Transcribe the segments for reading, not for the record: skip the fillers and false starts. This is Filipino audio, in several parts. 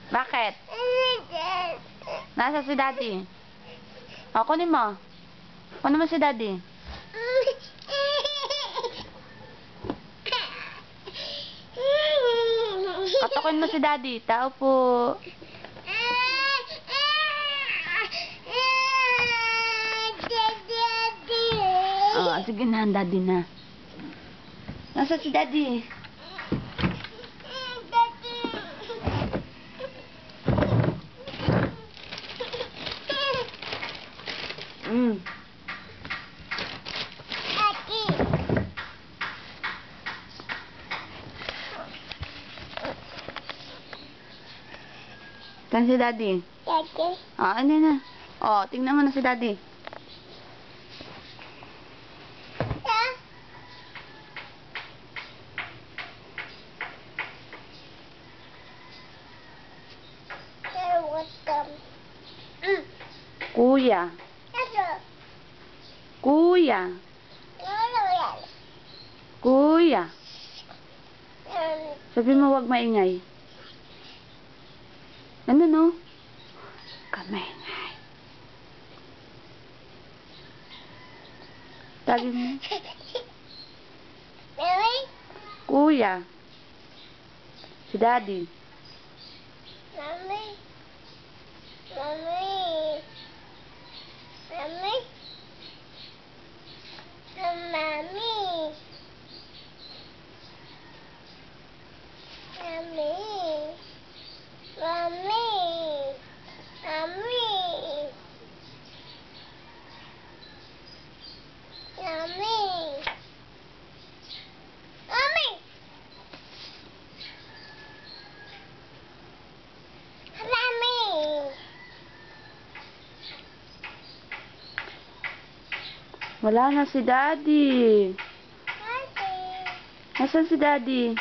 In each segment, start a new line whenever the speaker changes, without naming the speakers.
Bakit? Nasa si Daddy? O, kunin mo. Kunin mo si Daddy. Katukin mo si Daddy. Tao po. Oh, sige na, Daddy na. Nasa si Daddy? Saan si Daddy?
Daddy.
Ano na? Oh, tingnan mo na si Daddy. Kuya. Kuya. Kuya. Sabi mo wag maingay. Ano no? Kamaingay. Sabi mo. Kuya. Si Daddy.
Mommy. Mommy. Mommy. Mommy. Mommy. Mommy. Mommy. Mommy. Mommy.
Wala na si Daddy. Nasaan si Daddy?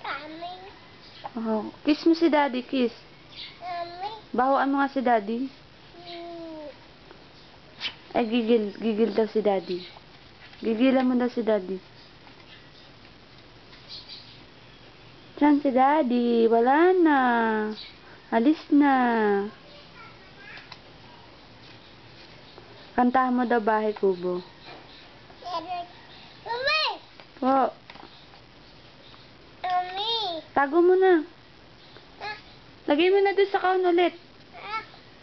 Coming.
Oh, kiss mo si Daddy, kiss.
Mommy.
Bahuan mo nga si Daddy. Ay, gigil daw si Daddy. Gigilan mo daw si Daddy. Saan si Daddy? Wala na. Alis na. Kantahan mo daw Bahay Kubo.
Mommy.
Po.
Mommy.
Tago mo na. Lagay mo na doon sa kahon ulit.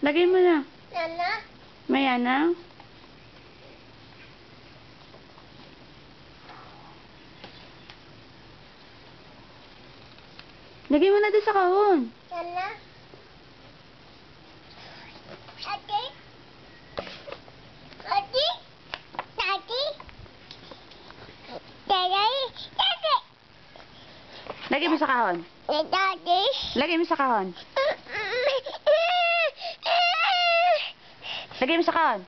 Lagay mo na.
Nana.
Maya na. Lagay mo na doon sa kahon.
Nana. Daddy. Daddy. Daddy. Daddy. Daddy.
Lagay mo sa kahon.
Daddy.
Lagay mo sa kahon. Lagay mo sa kahon.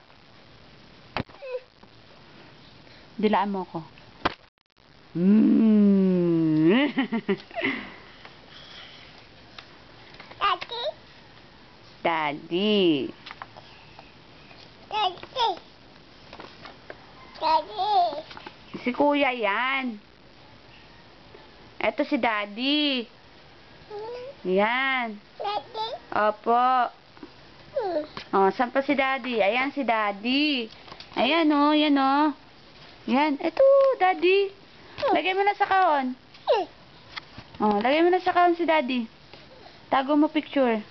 Dilaan mo ako.
Daddy.
Daddy.
Daddy. Daddy.
Si Kuya yan. Eto si Daddy. Yan.
Daddy.
Opo. Oh, saan pa si Daddy? Ayan si Daddy. Ayan oh, yan oh. Yan. Eto, Daddy. Lagay mo na sa kahon. Oh, lagay mo na sa kahon si Daddy. Tago mo picture.